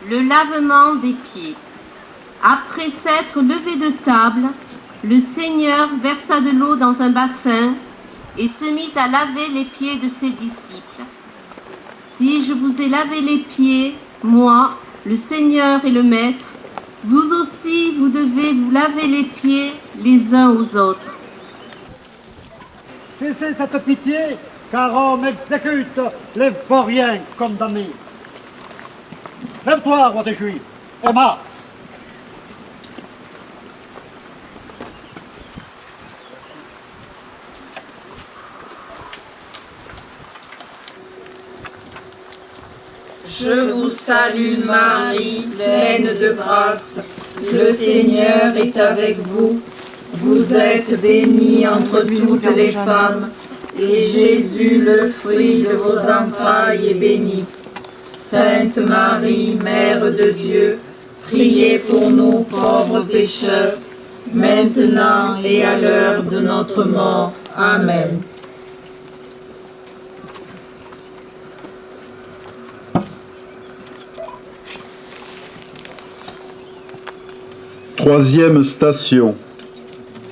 Le lavement des pieds. Après s'être levé de table, le Seigneur versa de l'eau dans un bassin et se mit à laver les pieds de ses disciples. Si je vous ai lavé les pieds, moi, le Seigneur et le Maître, vous aussi, vous devez vous laver les pieds les uns aux autres. Cessez cette pitié, car Rome exécute les vauriens condamnés. Lève-toi, roi des Juifs, et marche. Je vous salue Marie, pleine de grâce. Le Seigneur est avec vous. Vous êtes bénie entre toutes les femmes, et Jésus, le fruit de vos entrailles, est béni. Sainte Marie, Mère de Dieu, priez pour nous pauvres pécheurs, maintenant et à l'heure de notre mort. Amen. Troisième station.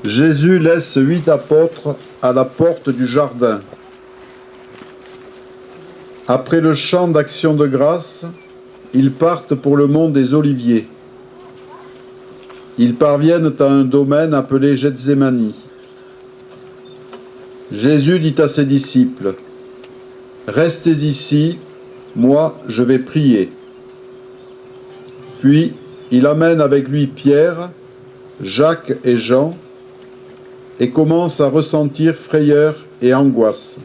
Jésus laisse 8 apôtres à la porte du jardin. Après le chant d'action de grâce, ils partent pour le mont des Oliviers. Ils parviennent à un domaine appelé Gethsémani. Jésus dit à ses disciples, « Restez ici, moi je vais prier. » Puis il amène avec lui Pierre, Jacques et Jean, et commence à ressentir frayeur et angoisse.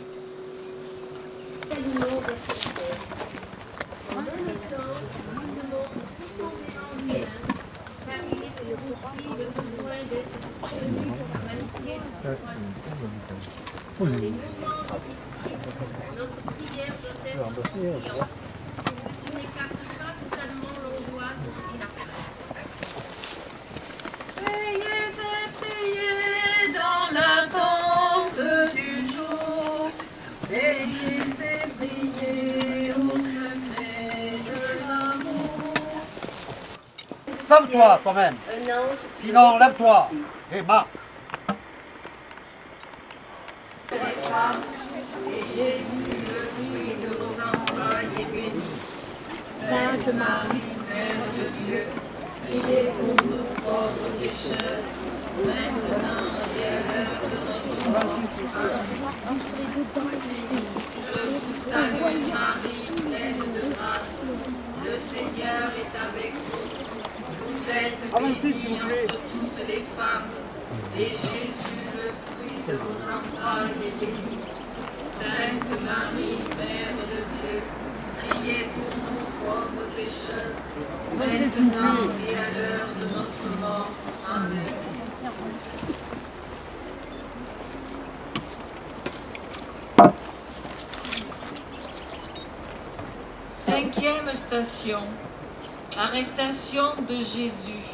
Sauve-toi toi-même, sinon lève-toi et marche. Sainte Marie, Mère de Dieu, priez pour nous pauvres pécheurs, maintenant et à l'heure de notre mort. Je vous salue Marie, pleine de grâce. Le Seigneur est avec vous. Vous êtes bénie entre toutes les femmes, et Jésus, le fruit de vos entrailles, est béni. Sainte Marie, Mère de Dieu, priez pour nous pauvres pécheurs, maintenant et à l'heure de notre mort. Amen. Cinquième station. Arrestation de Jésus.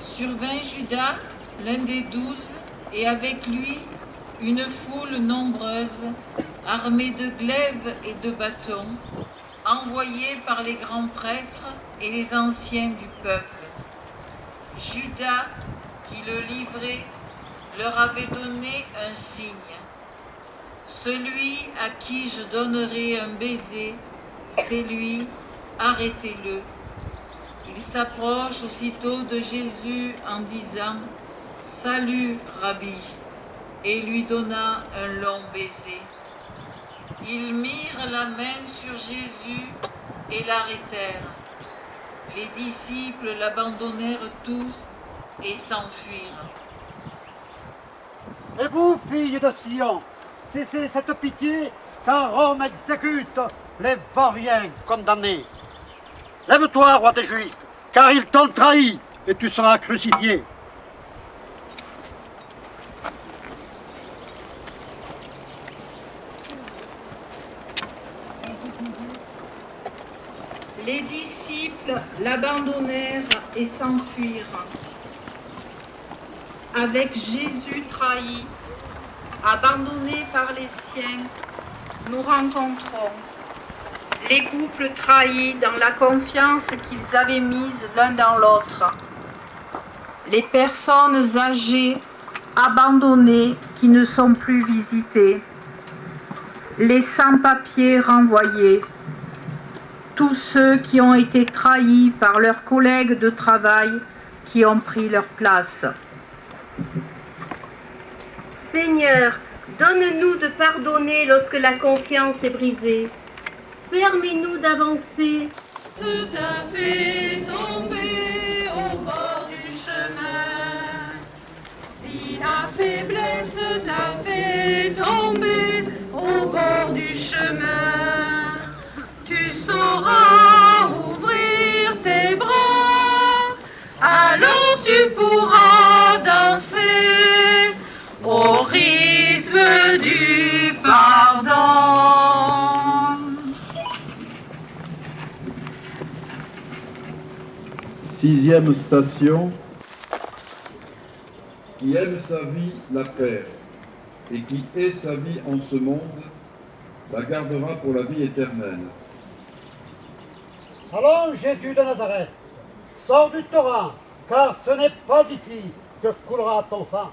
Survint Judas, l'un des 12, et avec lui une foule nombreuse, armée de glaives et de bâtons, envoyés par les grands prêtres et les anciens du peuple. Judas, qui le livrait, leur avait donné un signe. Celui à qui je donnerai un baiser, c'est lui, arrêtez-le. Il s'approche aussitôt de Jésus en disant « Salut, Rabbi !» et lui donna un long baiser. Ils mirent la main sur Jésus et l'arrêtèrent. Les disciples l'abandonnèrent tous et s'enfuirent. Et vous, filles de Sion, cessez cette pitié, car Rome exécute les vauriens condamnés. Lève-toi, roi des Juifs, car ils t'ont trahi et tu seras crucifié. Les disciples l'abandonnèrent et s'enfuirent. Avec Jésus trahi, abandonné par les siens, nous rencontrons les couples trahis dans la confiance qu'ils avaient mise l'un dans l'autre, les personnes âgées, abandonnées qui ne sont plus visitées, les sans-papiers renvoyés, tous ceux qui ont été trahis par leurs collègues de travail qui ont pris leur place. Seigneur, donne-nous de pardonner lorsque la confiance est brisée. Permets-nous d'avancer. Tout a fait tomber au bord du chemin. Si la faiblesse t'a fait tomber au bord du chemin, tu sauras ouvrir tes bras, alors tu pourras danser au rythme du pardon. Sixième station. Qui aime sa vie la perd, et qui hait sa vie en ce monde, la gardera pour la vie éternelle. Allons, Jésus de Nazareth, sors du torrent, car ce n'est pas ici que coulera ton sang.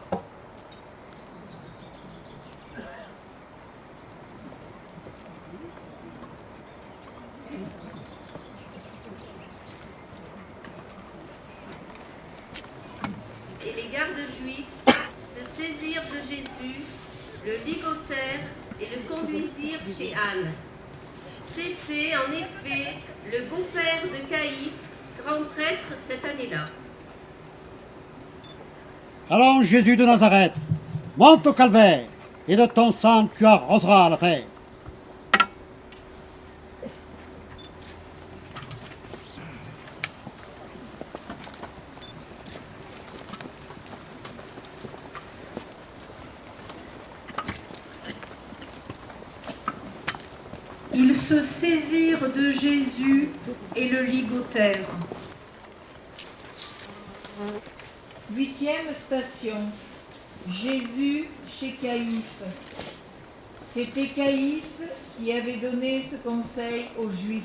Et les gardes juifs se saisirent de Jésus, le ligotèrent et le conduisirent chez Anne. C'était en effet le beau-père de Caïphe, grand prêtre cette année-là. Allons, Jésus de Nazareth, monte au calvaire, et de ton sang tu arroseras la terre. Ils se saisirent de Jésus et le ligotèrent. 8e station. Jésus chez Caïphe. C'était Caïphe qui avait donné ce conseil aux Juifs.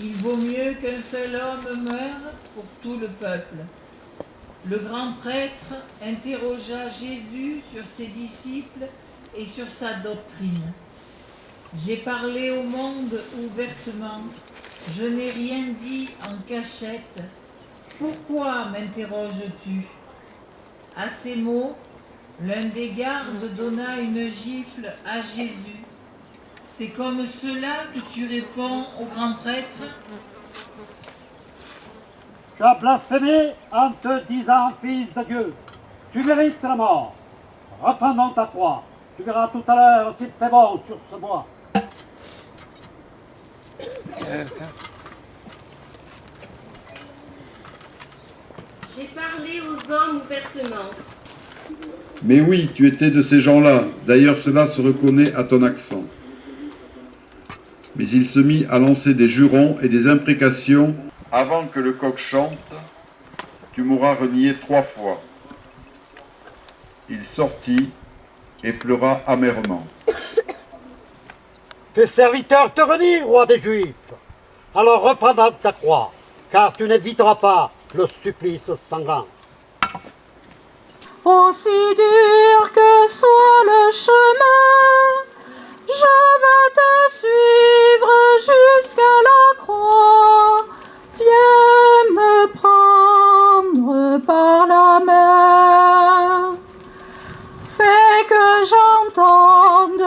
Il vaut mieux qu'un seul homme meure pour tout le peuple. Le grand prêtre interrogea Jésus sur ses disciples et sur sa doctrine. J'ai parlé au monde ouvertement, je n'ai rien dit en cachette. Pourquoi m'interroges-tu ? À ces mots, l'un des gardes donna une gifle à Jésus. C'est comme cela que tu réponds au grand prêtre ? Tu as blasphémé en te disant fils de Dieu. Tu mérites la mort. Reprends donc ta croix. Tu verras tout à l'heure s'il fait bon sur ce bois. J'ai parlé aux hommes ouvertement. Mais oui, tu étais de ces gens-là. D'ailleurs, cela se reconnaît à ton accent. Mais il se mit à lancer des jurons et des imprécations. Avant que le coq chante, tu m'auras renié 3 fois. Il sortit et pleura amèrement. Tes serviteurs te renient, roi des Juifs. Alors reprends donc ta croix, car tu n'éviteras pas le supplice sanglant. Aussi dur que soit le chemin, je veux te suivre jusqu'à la croix. Viens me prendre par la main. Fais que j'entende,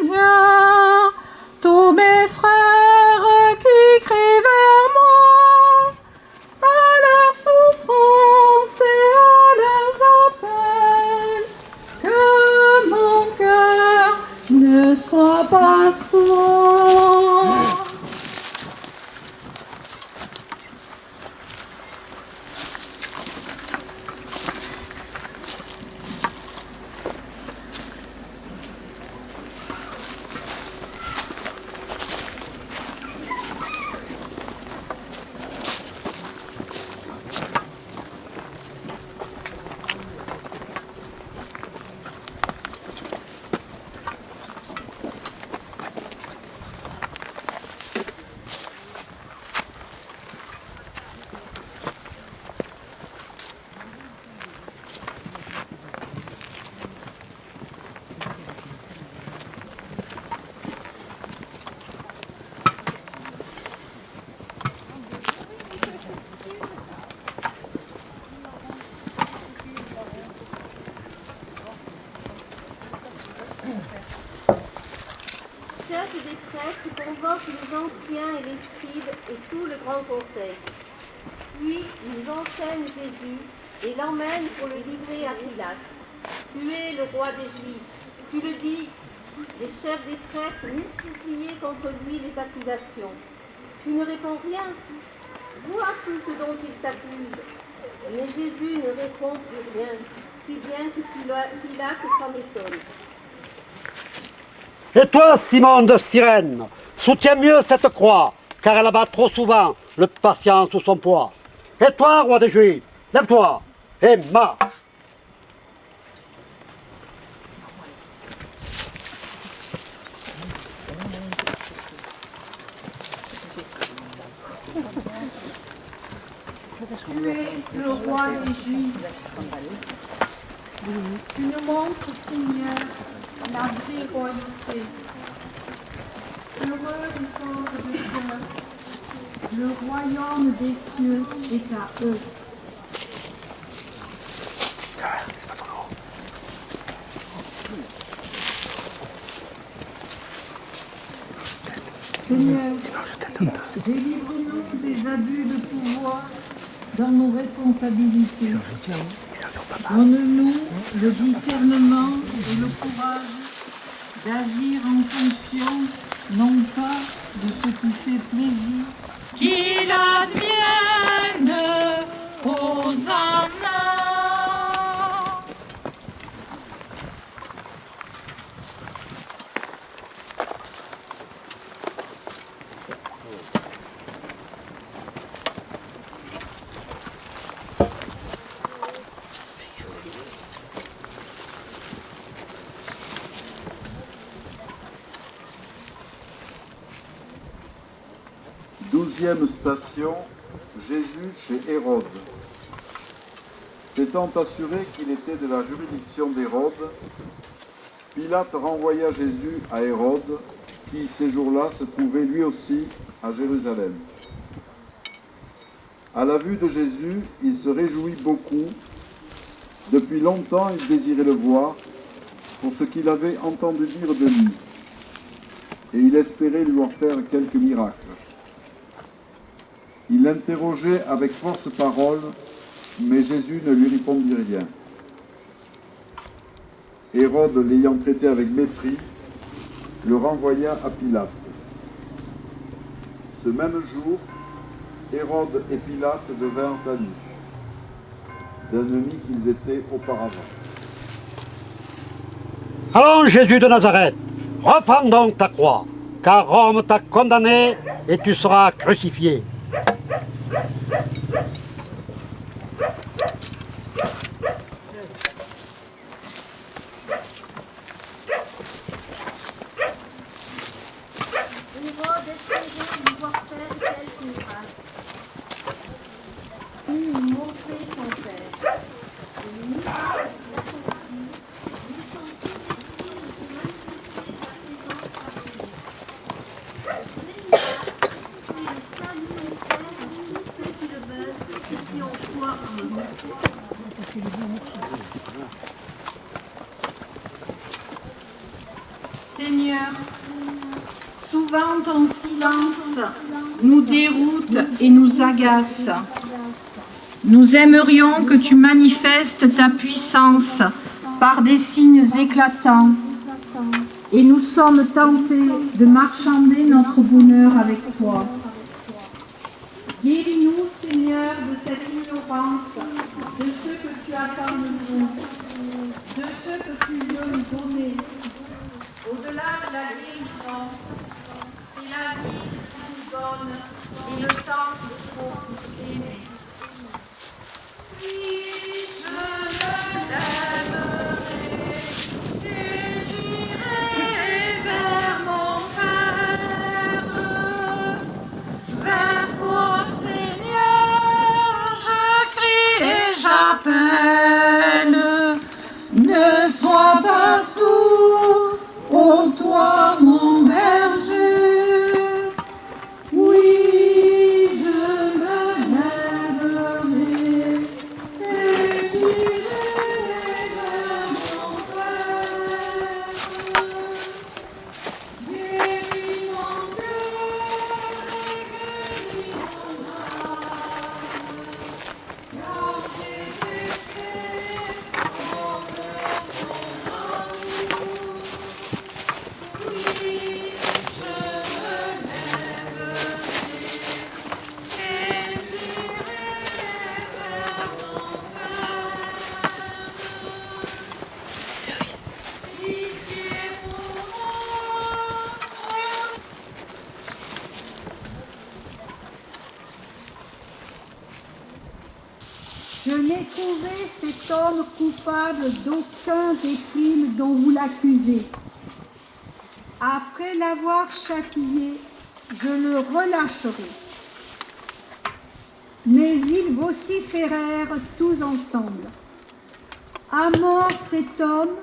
Seigneur, tous mes frères qui crient vers moi, à leur souffrance et à leurs appels, que mon cœur ne soit pas sourd. des prêtres convoque les anciens et les scribes et tout le grand conseil. Puis ils enseignent Jésus et l'emmènent pour le livrer à Pilate. Tu es le roi des Juifs. Tu le dis. Les chefs des prêtres multipliaient contre lui les accusations. Tu ne réponds rien. Vois tout ce dont ils t'accusent. Mais Jésus ne répond plus rien, si bien que Pilate s'en étonne. Et toi, Simon de Cyrène, soutiens mieux cette croix, car elle abat trop souvent le patient sous son poids. Et toi, roi des Juifs, lève-toi et marche. Tu es le roi des Juifs. Tu nous montres, Seigneur, la vraie royauté. Heureux les pauvres de cœur, le royaume des cieux est à eux. Seigneur, délivre-nous des abus de pouvoir dans nos responsabilités. Donne-nous le discernement et le courage d'agir en fonction, non pas de ce qui fait plaisir. Qu'il advienne, Hosanna. Douzième station, Jésus chez Hérode. S'étant assuré qu'il était de la juridiction d'Hérode, Pilate renvoya Jésus à Hérode, qui ces jours-là se trouvait lui aussi à Jérusalem. À la vue de Jésus, il se réjouit beaucoup. Depuis longtemps, il désirait le voir pour ce qu'il avait entendu dire de lui, et il espérait lui en faire quelques miracles. Il l'interrogeait avec force parole, mais Jésus ne lui répondit rien. Hérode, l'ayant traité avec mépris, le renvoya à Pilate. Ce même jour, Hérode et Pilate devinrent amis, d'ennemis qu'ils étaient auparavant. Allons, Jésus de Nazareth, reprends donc ta croix, car Rome t'a condamné et tu seras crucifié. Hérode espérait lui voir faire quelques miracles. Il lui montrer son père. Et les miracles qu'il accomplit lui sont tous des signes pour manifester sa présence parmi nous. Les miracles, puis le salut éternel de tous ceux qui le veulent et qui ont foi en lui. Seigneur, souvent ton silence nous déroute et nous agace. Nous aimerions que tu manifestes ta puissance par des signes éclatants. Et nous sommes tentés de marchander notre bonheur avec toi. Guéris-nous, Seigneur, de cette ignorance, de ce que tu attends de nous, de ce que tu veux nous donner. Au-delà de la guérison, c'est la vie que tu nous donnes et le temps qu'il faut pour t'aimer. Puis je me lèverai et j'irai vers mon Père. Vers toi, Seigneur, je crie et j'appelle. Je n'ai trouvé cet homme coupable d'aucun des crimes dont vous l'accusez. Après l'avoir châtié, je le relâcherai. Mais ils vociférèrent tous ensemble. À mort cet homme,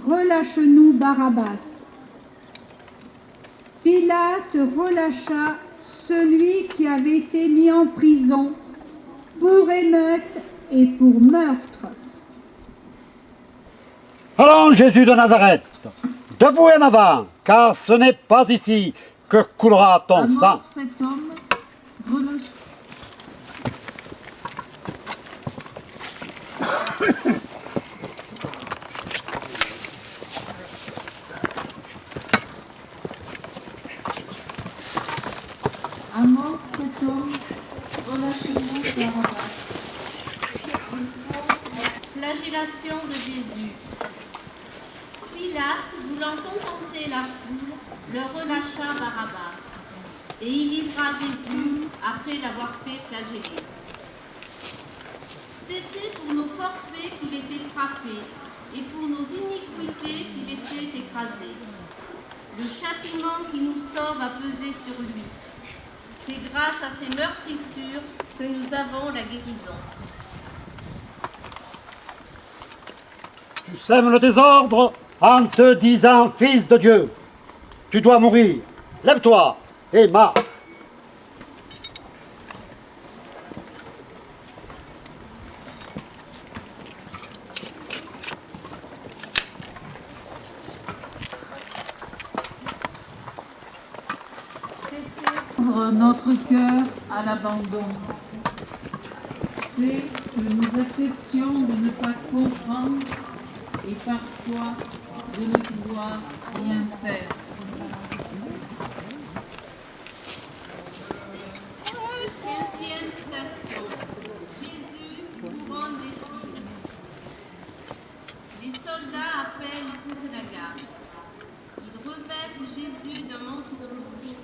relâche-nous Barabbas. Pilate relâcha celui qui avait été mis en prison pour émeute et pour meurtre. Allons, Jésus de Nazareth, debout et en avant, car ce n'est pas ici que coulera ton À sang. mort cet homme, relâche. À mort cet homme, relâche-nous Barabbas. Flagellation de Jésus. Pilate, voulant contenter la foule, le relâcha Barabbas, et il livra Jésus après l'avoir fait flageller. C'était pour nos forfaits qu'il était frappé, et pour nos iniquités qu'il était écrasé. Le châtiment qui nous sauve a pesé sur lui. C'est grâce à ses meurtrissures que nous avons la guérison. Tu sèmes le désordre en te disant fils de Dieu. Tu dois mourir. Lève-toi et marche. Notre cœur à l'abandon. C'est que nous acceptions de ne pas comprendre et parfois de ne pouvoir rien faire. Quinzième station. Jésus, couronne d'épines. Les soldats appellent pour la garde. Ils revêtent Jésus d'un manteau rouge,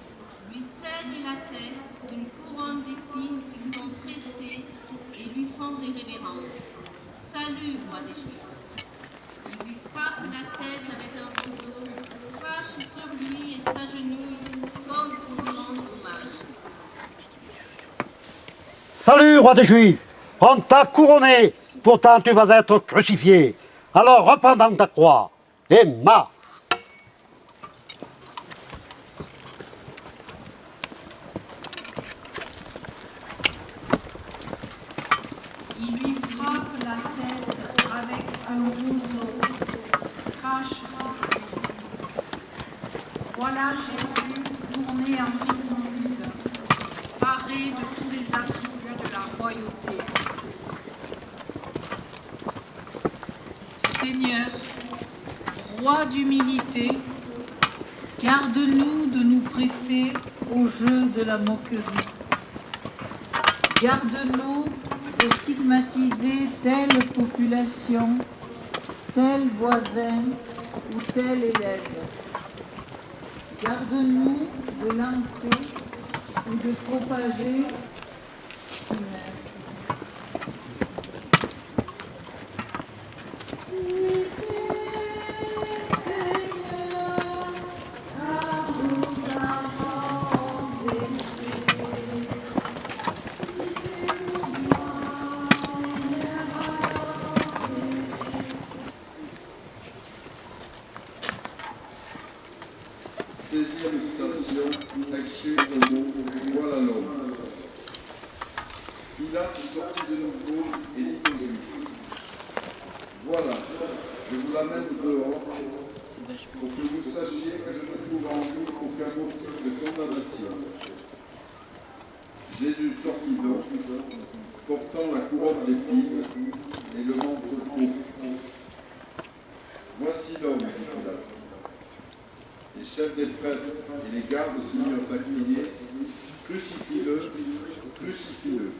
lui cèdent la tête d'une couronne d'épines qui lui sont tressées et lui font des révérences. Salut, roi des Juifs. Ils lui frappent la tête avec un roseau, crachent sur lui et s'agenouillent comme pour lui rendre hommage. Salut, roi des Juifs. On t'a couronné, pourtant tu vas être crucifié. Alors reprends dans ta croix et marche. Il lui frappe la tête avec un roseau, crache sur lui. Voilà Jésus tourné en ridicule, paré de tous les attributs de la royauté. Seigneur, roi d'humilité, garde-nous de nous prêter au jeu de la moquerie. Garde-nous de stigmatiser telle population, tel voisin ou tel élève. Garde-nous de lancer ou de propager Seizième station, Ecce Homo, voilà l'homme. Pilate sortit de nouveau et dit aux Juifs, voilà, je vous l'amène dehors pour que vous sachiez que je ne trouve en vous aucun motif de condamnation. Jésus sortit donc, portant la couronne d'épines et le manteau pourpre. Voici l'homme, dit Pilate. Les chefs des prêtres et les gardes se mirent à crier, crucifie-le, crucifie-le.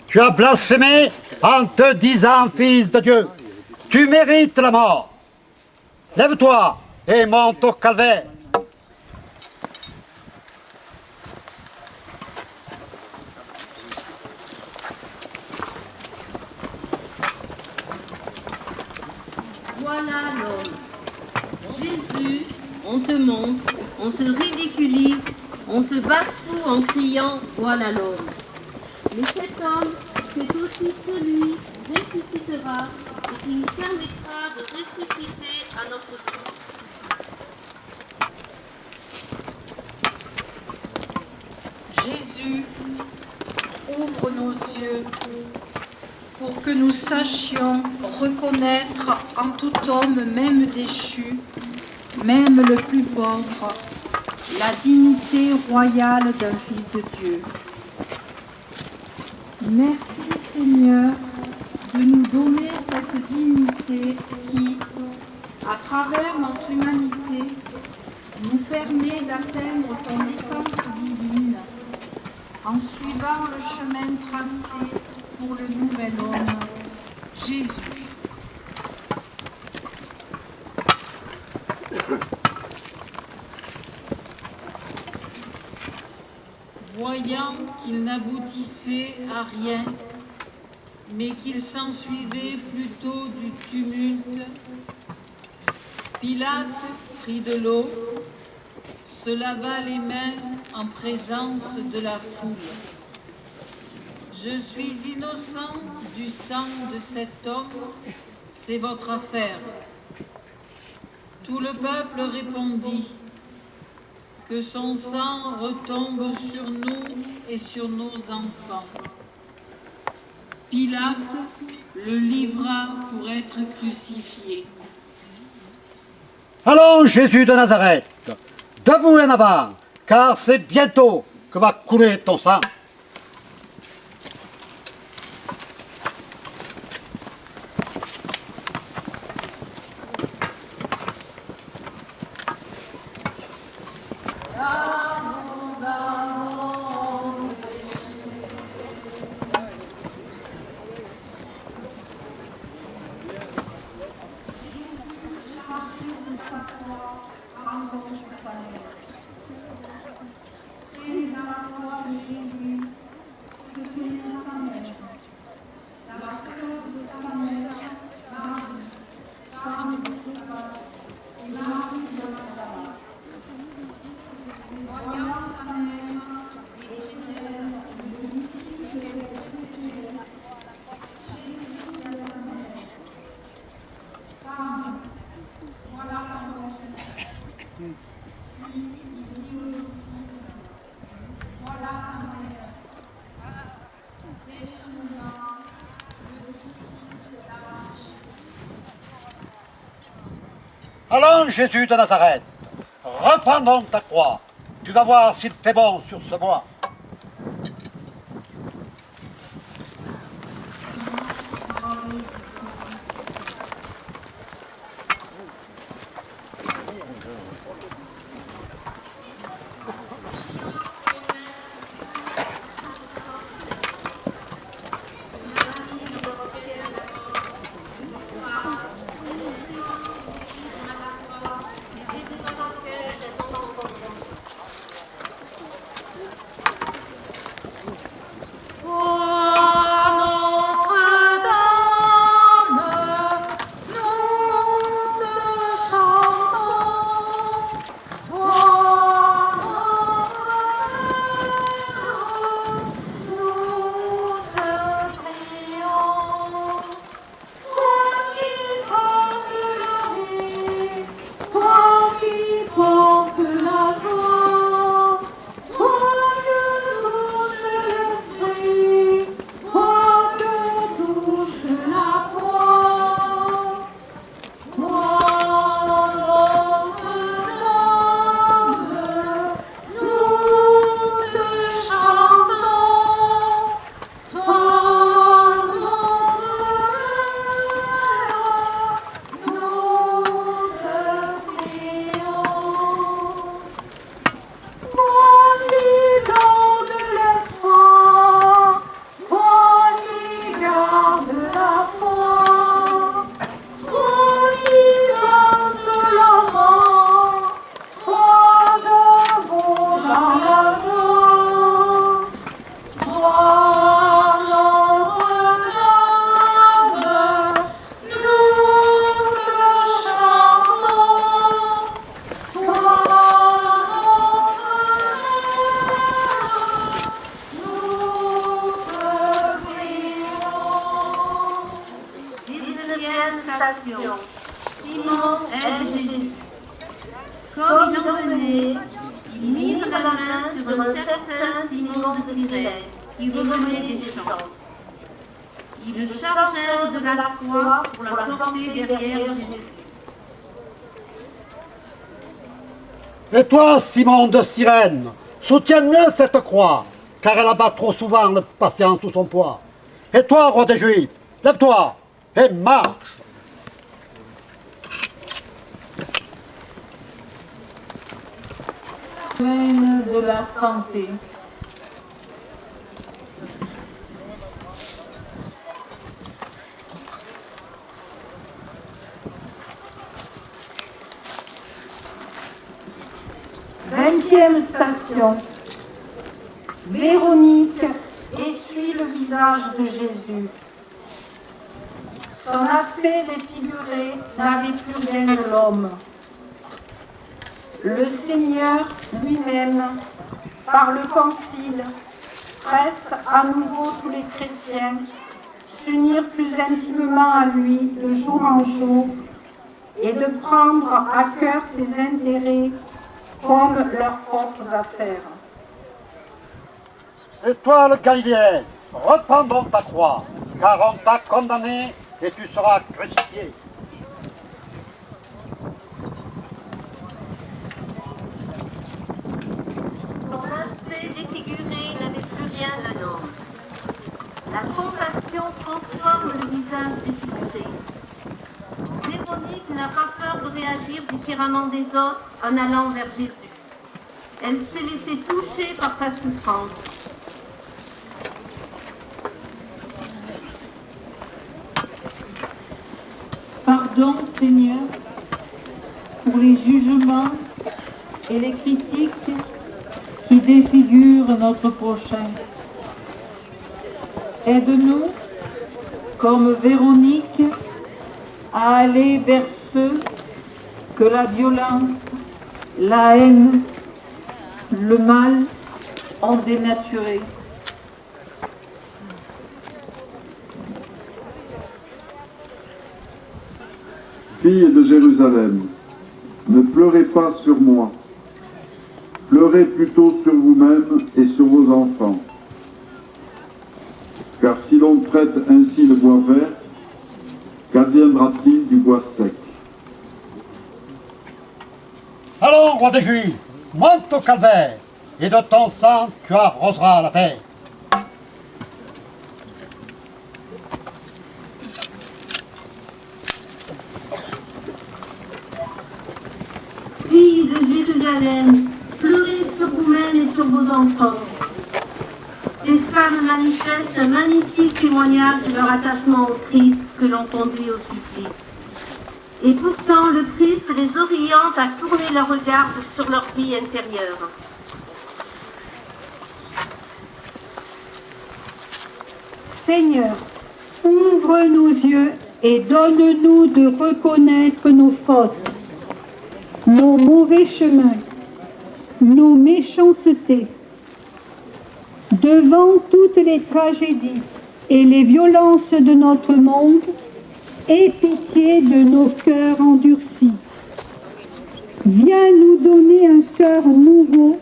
Tu as blasphémé en te disant fils de Dieu. Tu mérites la mort. Lève-toi et monte au calvaire. voilà l'homme. Jésus, on te montre, on te ridiculise, on te bafoue en criant voilà l'homme. Mais cet homme, c'est aussi celui qui ressuscitera et qui nous permettra de ressusciter à notre tour. Jésus, ouvre nos yeux pour que nous sachions reconnaître en tout homme, même déchu, même le plus pauvre, la dignité royale d'un fils de Dieu. Merci Seigneur de nous donner cette dignité qui, à travers notre humanité, nous permet d'atteindre ton essence divine en suivant le chemin tracé pour le nouvel homme, Jésus. Voyant qu'il n'aboutissait à rien, mais qu'il s'ensuivait plutôt du tumulte, Pilate prit de l'eau, se lava les mains en présence de la foule. Je suis innocent du sang de cet homme, c'est votre affaire. Tout le peuple répondit, que son sang retombe sur nous et sur nos enfants. Pilate le livra pour être crucifié. Allons, Jésus de Nazareth, debout et en avant, car c'est bientôt que va couler ton sang. Allons, Jésus de Nazareth, reprends donc ta croix. Tu vas voir s'il fait bon sur ce bois. station. Simon aide Jésus. Comme il en venait, ils mirent la main sur un certain Simon de Cyrène, qui revenait des champs. Ils le chargèrent de la croix pour la porter derrière Jésus. Et toi, Simon de Cyrène, soutiens mieux cette croix, car elle abat trop souvent le patient sous son poids. Et toi, roi des Juifs, lève-toi et marche. Pleine de la santé. Vingtième station. Véronique essuie le visage de Jésus. Son aspect défiguré n'avait plus rien de l'homme. Le Seigneur lui-même, par le Concile, presse à nouveau tous les chrétiens s'unir plus intimement à lui de jour en jour et de prendre à cœur ses intérêts comme leurs propres affaires. Et toi, le Galiléen, reprends donc ta croix, car on t'a condamné et tu seras crucifié. Son aspect défiguré n'avait plus rien à l'homme. La compassion transforme le visage défiguré. Véronique n'a pas peur de réagir différemment des autres en allant vers Jésus. Elle s'est laissée toucher par sa souffrance. Pardon, Seigneur, pour les jugements et les critiques qui défigurent notre prochain. Aide-nous, comme Véronique, à aller vers ceux que la violence, la haine, le mal ont dénaturés. Filles de Jérusalem, ne pleurez pas sur moi, pleurez plutôt sur vous-même et sur vos enfants. Car si l'on traite ainsi le bois vert, qu'adviendra-t-il du bois sec? Allons, roi des Juifs, monte au calvaire, et de ton sang tu arroseras la terre. Filles de Jérusalem, pleurez sur vous-même et sur vos enfants. Ces femmes manifestent un magnifique témoignage de leur attachement au Christ que l'on conduit au suicide. Et pourtant, le Christ les oriente à tourner leur regard sur leur vie intérieure. Seigneur, ouvre nos yeux et donne-nous de reconnaître nos fautes, nos mauvais chemins, nos méchancetés. Devant toutes les tragédies et les violences de notre monde, aie pitié de nos cœurs endurcis. Viens nous donner un cœur nouveau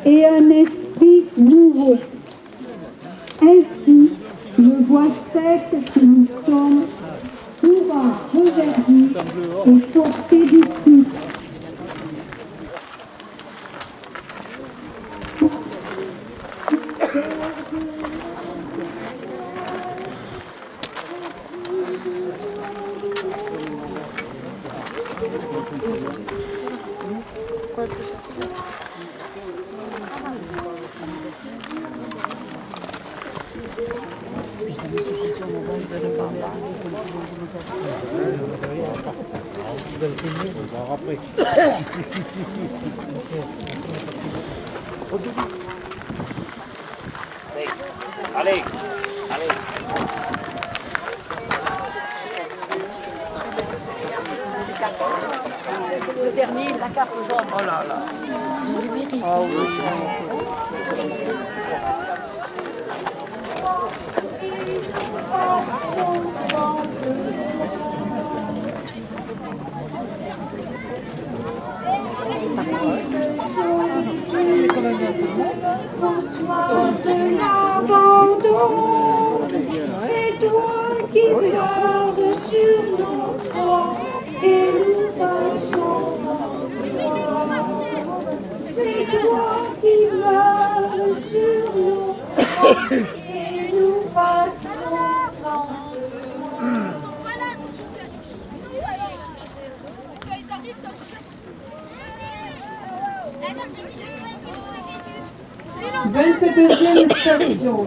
et un esprit nouveau. Ainsi, le bois sec que nous sommes pourra reverdir et porter du fruit. Allez, allez. Le dernier, la carte jaune. Oh là là. Ah oui. Et nous passons sans eux. 22e station.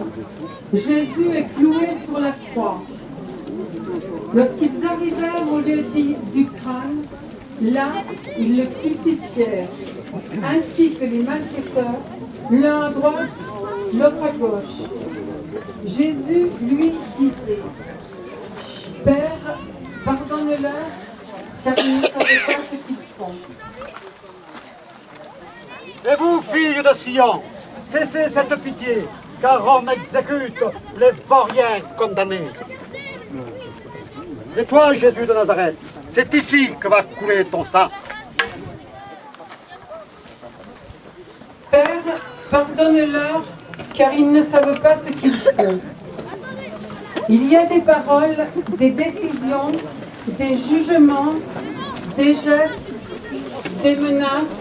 Jésus est cloué sur la croix. Lorsqu'ils arrivèrent au lieu dit du crâne, là, ils le crucifièrent, ainsi que les malfaiteurs, l'un à droite, l'autre à gauche. Jésus lui disait, « Père, pardonne-leur, car ils ne savaient pas ce qu'ils font. » Et vous, filles de Sion, cessez cette pitié, car Rome exécute les vauriens condamnés. Et toi, Jésus de Nazareth, c'est ici que va couler ton sang. Père, pardonne-leur, car ils ne savent pas ce qu'ils font. Il y a des paroles, des décisions, des jugements, des gestes, des menaces,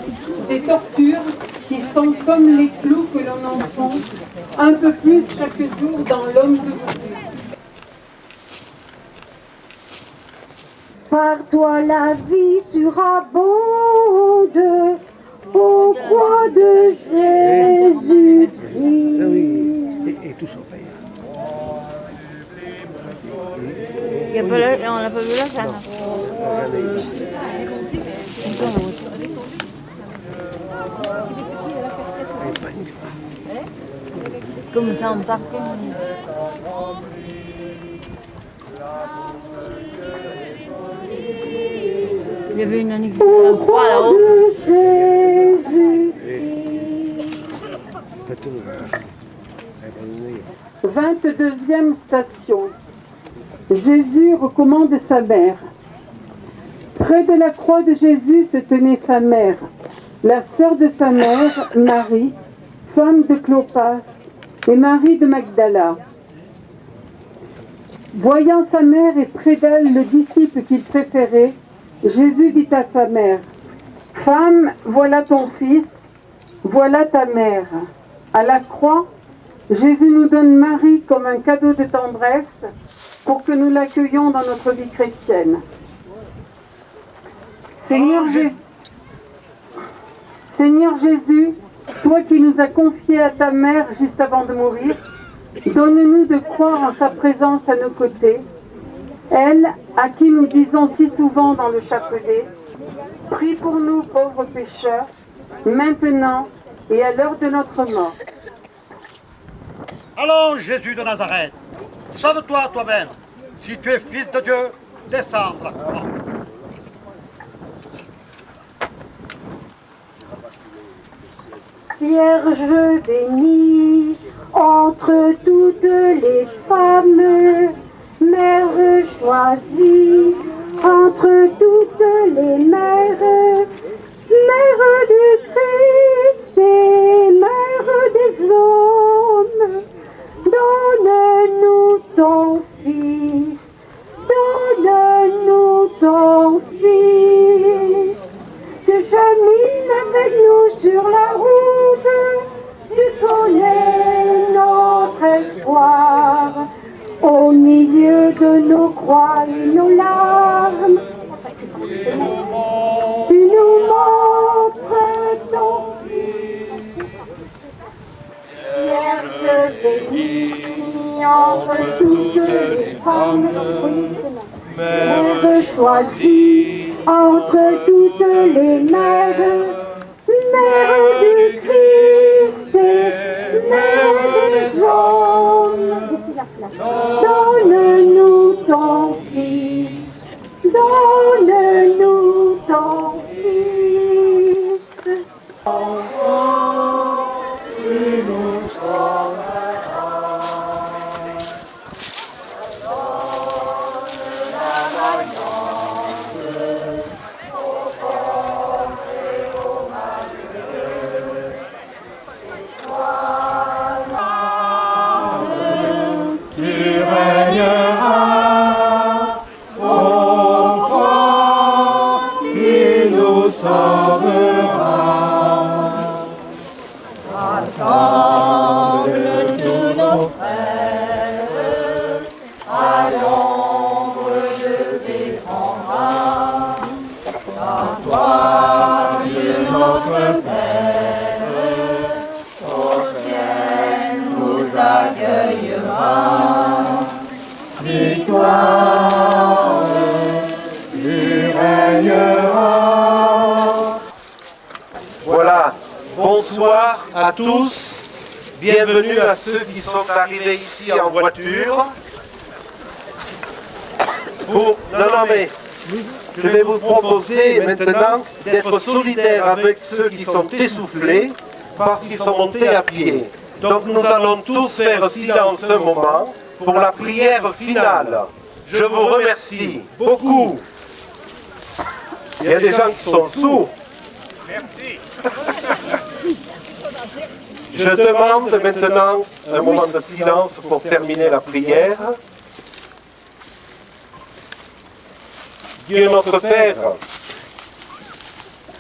des tortures qui sont comme les clous que l'on enfonce un peu plus chaque jour dans l'homme d'aujourd'hui. Par toi la vie surabonde, ô croix de Jésus. Et tout ça paye. On l'a pas vu là, ça. Comme ça, on part. Il y avait une anecdote de croix là-haut. 22e station. Jésus recommande sa mère. Près de la croix de Jésus se tenait sa mère, la sœur de sa mère, Marie, femme de Clopas, et Marie de Magdala. Voyant sa mère et près d'elle le disciple qu'il préférait, Jésus dit à sa mère, « Femme, voilà ton fils, voilà ta mère. » À la croix, Jésus nous donne Marie comme un cadeau de tendresse pour que nous l'accueillions dans notre vie chrétienne. Seigneur Jésus, toi qui nous as confié à ta mère juste avant de mourir, donne-nous de croire en sa présence à nos côtés. Elle, à qui nous disons si souvent dans le chapelet, prie pour nous pauvres pécheurs, maintenant et à l'heure de notre mort. Allons, Jésus de Nazareth, sauve-toi toi-même. Si tu es fils de Dieu, descends de la croix. Vierge bénie, entre toutes les femmes, Mère choisie, entre toutes les mères, Mère du Christ et Mère des hommes, donne-nous ton Fils, donne-nous ton Fils, que chemine avec nous sur la route, tu connais notre espoir, au milieu de nos croix et nos larmes, tu nous montres ton Fils. Vierge bénie, entre toutes les femmes, Mère choisie, entre toutes les mères, Mère du Christ et Mère des hommes, donne-nous ton Fils, donne-nous ton Fils. Enfant, tu nous Tu régneras, ô victoire, tu régneras. Voilà, bonsoir à tous, bienvenue à ceux qui sont arrivés ici en voiture. Mais je vais vous proposer maintenant d'être solidaires avec ceux qui sont essoufflés parce qu'ils sont montés à pied. Donc nous allons tous faire silence un moment pour la prière finale. Je vous remercie beaucoup. Il y a des gens qui sont sourds. Merci. Je demande maintenant un moment de silence pour terminer la prière. Dieu notre Père,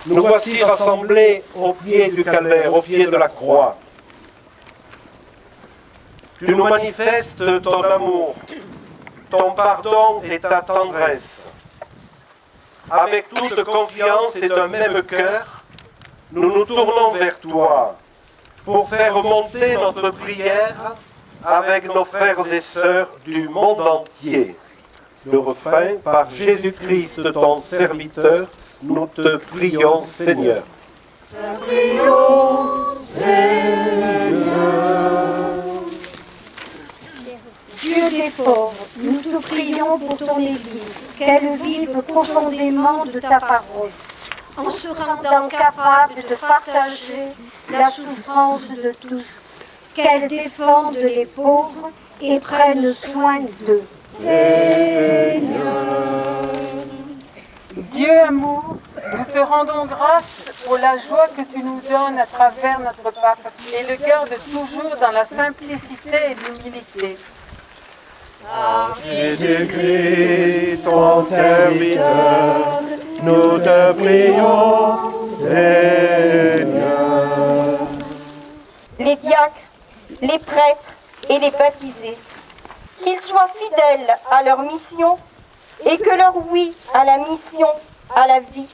nous voici rassemblés au pied du calvaire, au pied de la croix. Tu nous manifestes ton amour, ton pardon et ta tendresse. Avec toute confiance et d'un même cœur, nous nous tournons vers toi pour faire monter notre prière avec nos frères et sœurs du monde entier. Le refrain, par Jésus-Christ, ton serviteur, nous te prions, Seigneur. Te prions, Seigneur. Dieu des pauvres, nous te prions pour ton Église, qu'elle vive profondément de ta parole, en se rendant capable de partager la souffrance de tous, qu'elle défende les pauvres et prenne soin d'eux. Dieu amour, nous te rendons grâce pour la joie que tu nous donnes à travers notre pape et le garde toujours dans la simplicité et l'humilité. Par Jésus-Christ, ton serviteur, nous te prions, Seigneur. Les diacres, les prêtres et les baptisés, qu'ils soient fidèles à leur mission et que leur oui à la mission, à la vie,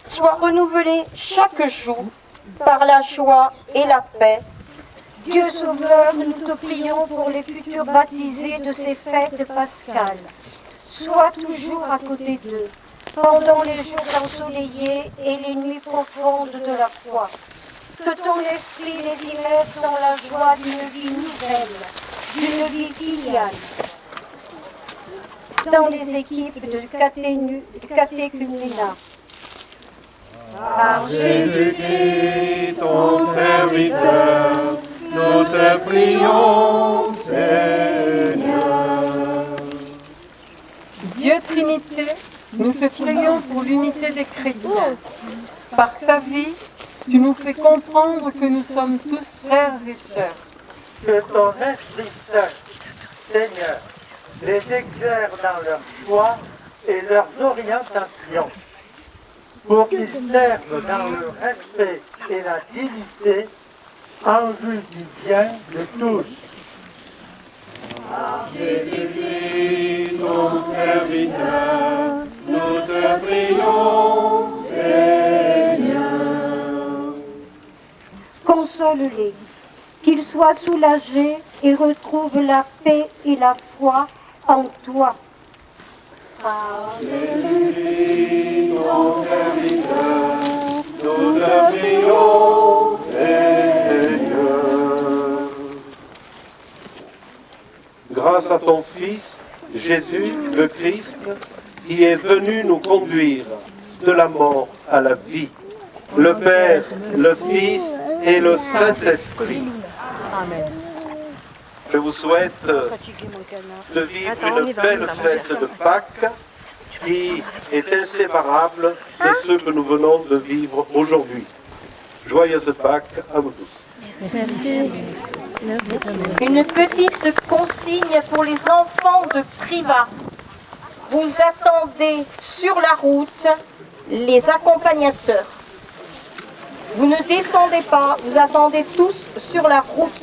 soit renouvelé chaque jour par la joie et la paix. Dieu Sauveur, nous te prions pour les futurs baptisés de ces fêtes pascales. Sois toujours à côté d'eux, pendant les jours ensoleillés et les nuits profondes de la foi. Que ton esprit les y mette dans la joie d'une vie nouvelle, d'une vie filiale. Dans les équipes de catéchuménat. Par Jésus-Christ, ton serviteur, nous te prions, Seigneur. Dieu Trinité, nous te prions pour l'unité des chrétiens. Par ta vie, tu nous fais comprendre que nous sommes tous frères et sœurs. Que ton Esprit Saint, Seigneur, les éclaire dans leur foi et leurs orientations, pour qu'ils servent dans le respect et la dignité en vue du bien de tous. Par Jésus-Christ, ton serviteur, nous te prions, Seigneur. Console-les, qu'ils soient soulagés et retrouvent la paix et la foi en toi. Par Jésus-Christ, ton serviteur, nous te prions, Seigneur. Grâce à ton Fils, Jésus, le Christ, qui est venu nous conduire de la mort à la vie, le Père, le Fils et le Saint-Esprit. Amen. Je vous souhaite de vivre une belle fête de Pâques qui est inséparable de ce que nous venons de vivre aujourd'hui. Joyeuse Pâques à vous tous. Une petite consigne pour les enfants de Privas. Vous attendez sur la route les accompagnateurs. Vous ne descendez pas, vous attendez tous sur la route.